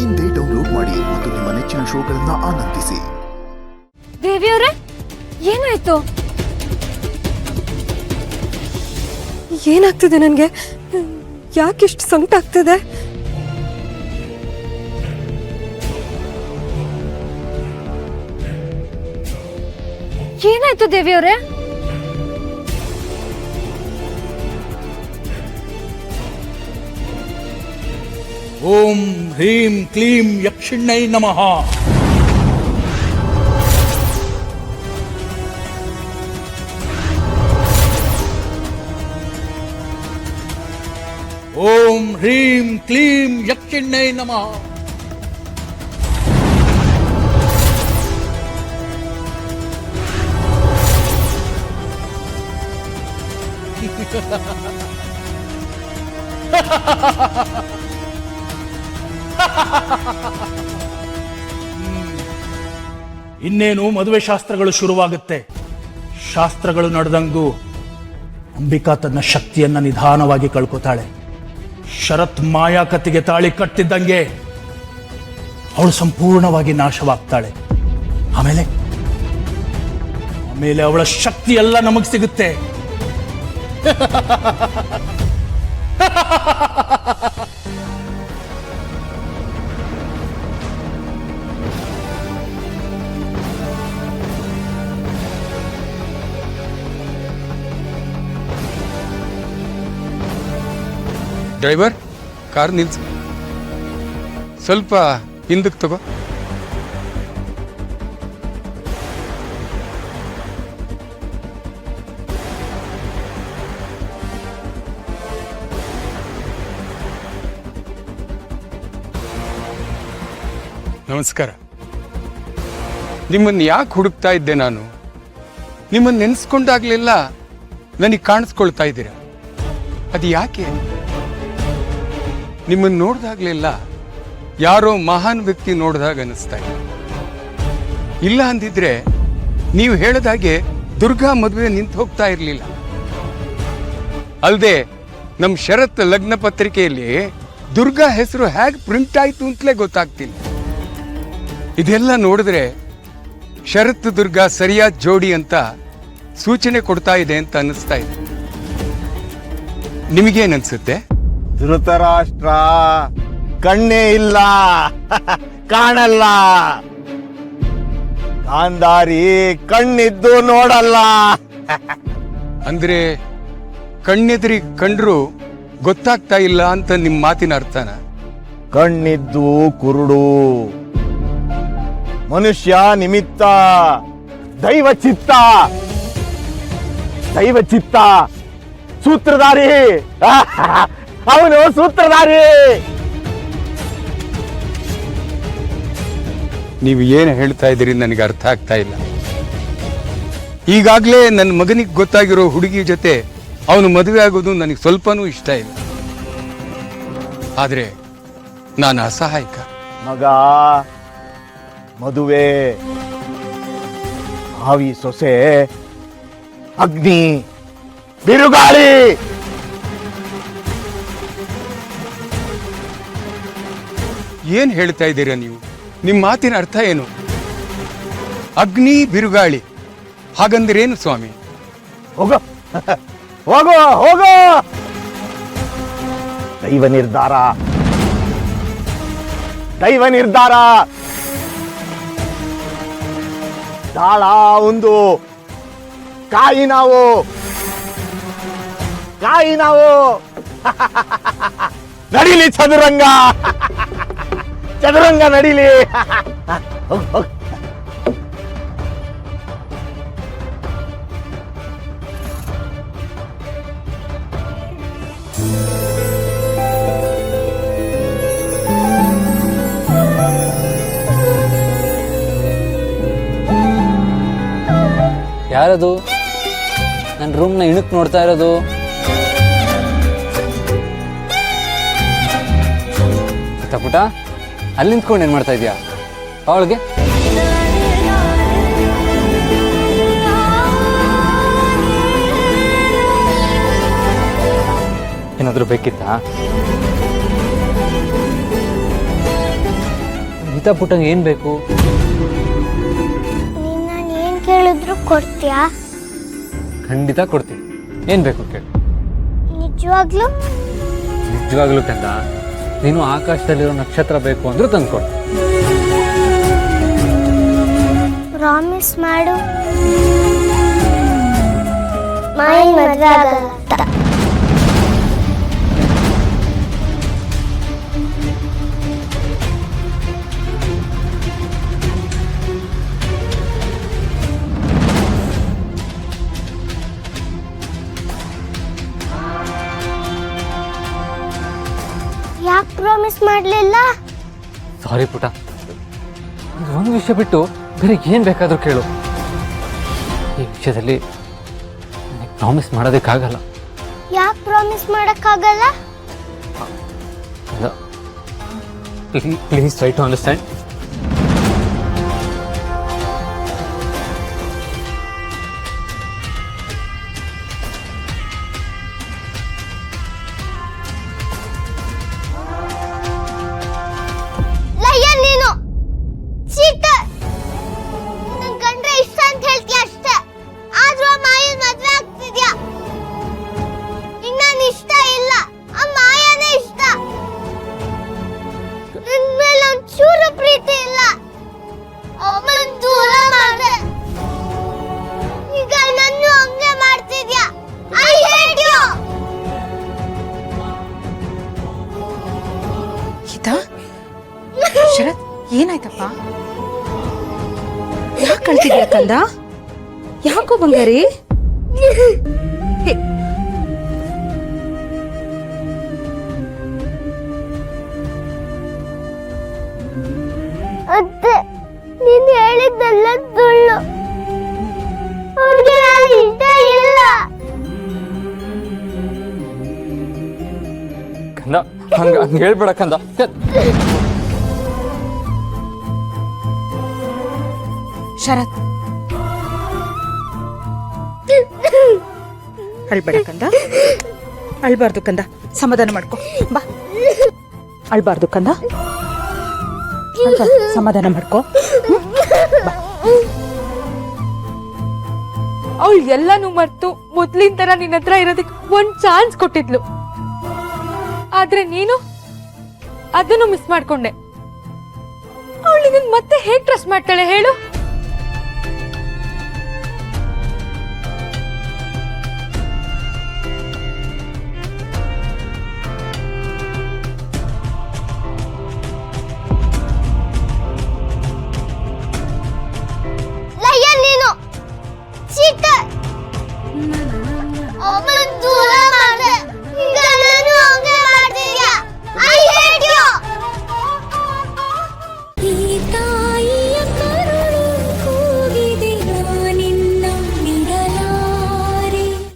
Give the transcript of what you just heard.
ಇಂದೇ ಡೌನ್ಲೋಡ್ ಮಾಡಿ ಮತ್ತು ನಿಮ್ಮ ನೆಚ್ಚಿನ ಶೋಗಳನ್ನ ಆನಂದಿಸಿ. ದೇವಿಯವರೇ, ಏನಾಯ್ತು? ಏನಾಗ್ತಿದೆ ನನಗೆ? ಯಾಕಿಷ್ಟು ಸಂಕಟ ಆಗ್ತಿದೆ? ಏನಾಯ್ತು ದೇವಿಯವರೇ? ಓಂ ಹ್ರೀಂ ಕ್ಲೀಂ ಯಕ್ಷಿಣ್ಣೈ ನಮಃ. ಓಂ ಹ್ರೀಂ ಕ್ಲೀಂ ಯಕ್ಷಿಣ್ಣೈ ನಮಃ. ಇನ್ನೇನು ಮದುವೆ ಶಾಸ್ತ್ರಗಳು ಶುರುವಾಗುತ್ತೆ. ಶಾಸ್ತ್ರಗಳು ನಡೆದಂಗೂ ಅಂಬಿಕಾ ತನ್ನ ಶಕ್ತಿಯನ್ನ ನಿಧಾನವಾಗಿ ಕಳ್ಕೊತಾಳೆ. ಶರತ್ ಮಾಯಾಕತಿಗೆ ತಾಳಿ ಕಟ್ಟಿದ್ದಂಗೆ ಅವಳು ಸಂಪೂರ್ಣವಾಗಿ ನಾಶವಾಗ್ತಾಳೆ. ಆಮೇಲೆ ಅವಳ ಶಕ್ತಿ ಎಲ್ಲ ನಮಗ್ ಸಿಗುತ್ತೆ. ಡ್ರೈವರ್, ಕಾರ್ ನಿಲ್ಸು. ಸ್ವಲ್ಪ ಹಿಂದಕ್ಕೆ ತಗೋ. ನಮಸ್ಕಾರ. ನಿಮ್ಮನ್ನು ಯಾಕೆ ಹುಡುಕ್ತಾ ಇದ್ದೆ ನಾನು? ನಿಮ್ಮನ್ನು ನೆನೆಸ್ಕೊಂಡಾಗ್ಲೆಲ್ಲ ನನಗೆ ಕಾಣಿಸ್ಕೊಳ್ತಾ ಇದ್ದೀರಾ. ಅದು ಯಾಕೆ? ನಿಮ್ಮನ್ನು ನೋಡಿದಾಗ್ಲೆಲ್ಲ ಯಾರೋ ಮಹಾನ್ ವ್ಯಕ್ತಿ ನೋಡಿದಾಗ ಅನಿಸ್ತಾ ಇದೆ. ಇಲ್ಲ ಅಂದಿದ್ರೆ ನೀವು ಹೇಳಿದಾಗೆ ದುರ್ಗಾ ಮದುವೆ ನಿಂತು ಹೋಗ್ತಾ ಇರಲಿಲ್ಲ. ಅಲ್ಲದೆ ನಮ್ಮ ಶರತ್ ಲಗ್ನ ಪತ್ರಿಕೆಯಲ್ಲಿ ದುರ್ಗಾ ಹೆಸರು ಹೇಗೆ ಪ್ರಿಂಟ್ ಆಯ್ತು ಅಂತಲೇ ಗೊತ್ತಾಗ್ತಿಲ್ಲ. ಇದೆಲ್ಲ ನೋಡಿದ್ರೆ ಶರತ್ ದುರ್ಗಾ ಸರಿಯಾದ ಜೋಡಿ ಅಂತ ಸೂಚನೆ ಕೊಡ್ತಾ ಇದೆ ಅಂತ ಅನ್ನಿಸ್ತಾ ಇದೆ. ನಿಮಗೇನನ್ಸುತ್ತೆ? ಧೃತರಾಷ್ಟ್ರ ಕಣ್ಣೇ ಇಲ್ಲ, ಕಾಣಲ್ಲ. ಗಾಂಧಾರಿ ಕಣ್ಣಿದ್ದು ನೋಡಲ್ಲ. ಅಂದ್ರೆ ಕಣ್ಣೆದುರಿ ಕಂಡ್ರು ಗೊತ್ತಾಗ್ತಾ ಇಲ್ಲ ಅಂತ ನಿಮ್ಮ ಮಾತಿನ ಅರ್ಥನ? ಕಣ್ಣಿದ್ದು ಕುರುಡು. ಮನುಷ್ಯ ನಿಮಿತ್ತ, ದೈವ ಚಿತ್ತ. ಸೂತ್ರಧಾರಿ ಅವನು, ಸೂತ್ರಧಾರಿ. ನೀವು ಏನು ಹೇಳ್ತಾ ಇದ್ದೀರಿ ನನಗೆ ಅರ್ಥ ಆಗ್ತಾ ಇಲ್ಲ. ಈಗಾಗಲೇ ನನ್ನ ಮಗನಿಗೆ ಗೊತ್ತಾಗಿರೋ ಹುಡುಗಿ ಜೊತೆ ಅವನು ಮದುವೆ ಆಗೋದು ನನಗೆ ಸ್ವಲ್ಪನೂ ಇಷ್ಟ ಇಲ್ಲ. ಆದರೆ ನಾನು ಅಸಹಾಯಕ. ಮಗ, ಮದುವೆ, ಹಾವಿ ಸೊಸೆ, ಅಗ್ನಿ, ಬಿರುಗಾಳಿ. ಏನ್ ಹೇಳ್ತಾ ಇದ್ದೀರಾ ನೀವು? ನಿಮ್ಮ ಮಾತಿನ ಅರ್ಥ ಏನು? ಅಗ್ನಿ ಬಿರುಗಾಳಿ ಹಾಗಂದ್ರೇನು ಸ್ವಾಮಿ? ಹೋಗೋ ಹೋಗೋ ಹೋಗೋ. ದೈವ ನಿರ್ಧಾರ. ದಾಳ ಒಂದು, ಕಾಯಿ ನಾವು ನಡೀಲಿ ಚದುರಂಗ ನಡೀಲಿ. ಯಾರದು ನನ್ನ ರೂಮ್ನ ಇಣುಕ್ ನೋಡ್ತಾ ಇರೋದು? ಪುಟ, ಅಲ್ಲಿ ನಿಂತ್ಕೊಂಡು ಏನು ಮಾಡ್ತಾ ಇದೀಯಾ? ಅವಳಿಗೆ ಏನಾದರೂ ಬೇಕಿತ್ತಾ? ಗೀತಾ ಪುಟ್ಟಂಗೆ ಏನು ಬೇಕು? ನೀನು ನಾನು ಏನು ಕೇಳಿದ್ರು ಕೊಡ್ತೀಯಾ? ಖಂಡಿತ ಕೊಡ್ತೀನಿ. ಏನು ಬೇಕು ಕೇಳಿ. ನಿಜವಾಗ್ಲೂ? ನಿಜವಾಗ್ಲೂ ಕಂದ, ನೀನು ಆಕಾಶದಲ್ಲಿರೋ ನಕ್ಷತ್ರ ಬೇಕು ಅಂದ್ರೂ ತಂದ್ಕೊಡು. ಪ್ರಾಮಿಸ್ ಮಾಡು. ಮಾಯನ್ ಮದ್ವೆ ಆಗಲ್ಲ ಅಂತ. ಯಾಕೆ ಪ್ರಾಮಿಸ್ ಮಾಡಲಿಲ್ಲ? ಸಾರಿ ಪುಟ, ಒಂದು ವಿಷಯ ಬಿಟ್ಟು ಬೇರೆ ಏನು ಬೇಕಾದರೂ ಕೇಳು. ಈ ವಿಷಯದಲ್ಲಿ ಪ್ರಾಮಿಸ್ ಮಾಡೋದಕ್ಕಾಗಲ್ಲ. ಯಾಕೆ ಪ್ರಾಮಿಸ್ ಮಾಡೋಕ್ಕಾಗಲ್ಲ? Please try to understand. Liar ನೀನು ಚೀಟರ್. ನನ್ ಗಂಡ್ರೆ ಇಷ್ಟ ಅಂತ ಹೇಳ್ತೀಯ ಅಷ್ಟೇ, ಆದ್ರೂ ಆ ಮಾಯನ್ ಮದ್ವೆ ಆಗ್ತಿದ್ಯಾ. ಈಗ ನಾನು ಇಷ್ಟ ಇಲ್ಲ, ಆ ಮಾಯನೇ ಇಷ್ಟ. ನನ್ ಮೇಲೆ ಒಂಚೂರು ಪ್ರೀತಿ ಇಲ್ಲ. ಅವನ್ ದೂರ ಮಾಡ್ದೆ, ಈಗ ನನ್ನ ಹಂಗೆ ಮಾಡ್ತಿದ್ಯಾ. I hate you. Geeta, Sharath, ಏನಾಯ್ತಪ್ಪ? ಯಾಕೆ ಕಳ್ತಿದ್ಯಾ ಕಂದ? ಯಾಕೋ ಬಂಗಾರಿ? ಅತ್ತೆ, ನೀನ್ ಹೇಳಿದ್ದೆಲ್ಲ ಸುಳ್ಳು. ಅವ್ರಿಗೆ ನಾನು ಇಷ್ಟ ಇಲ್ಲ. ಕಂದ, ಹಂಗೆ ಹೇಳ್ಬೇಡ ಕಂದ. ಶರತ್, ಅಳ್ಬೇಡ ಕಂದ, ಅಳ್ಬಾರ್ದು ಕಂದ, ಸಮಾಧಾನ ಮಾಡ್ಕೊ ಬಾ. ಅಳ್ಬಾರ್ದು ಕಂದ, ಸಮಾಧಾನ ಮಾಡ್ಕೊ. ಅವಳು ಎಲ್ಲಾನು ಮರ್ತು ಮೊದ್ಲಿನ ತರ ನಿನ್ನ ಹತ್ರ ಇರೋದಕ್ಕೆ ಒಂದ್ ಚಾನ್ಸ್ ಕೊಟ್ಟಿದ್ಲು. ಆದ್ರೆ ನೀನು ಅದನ್ನು ಮಿಸ್ ಮಾಡ್ಕೊಂಡೆ. ಅವಳು ನಿನ್ನ ಮತ್ತೆ ಹೇಗ್ ಟ್ರಸ್ಟ್ ಮಾಡ್ತಾಳೆ ಹೇಳು?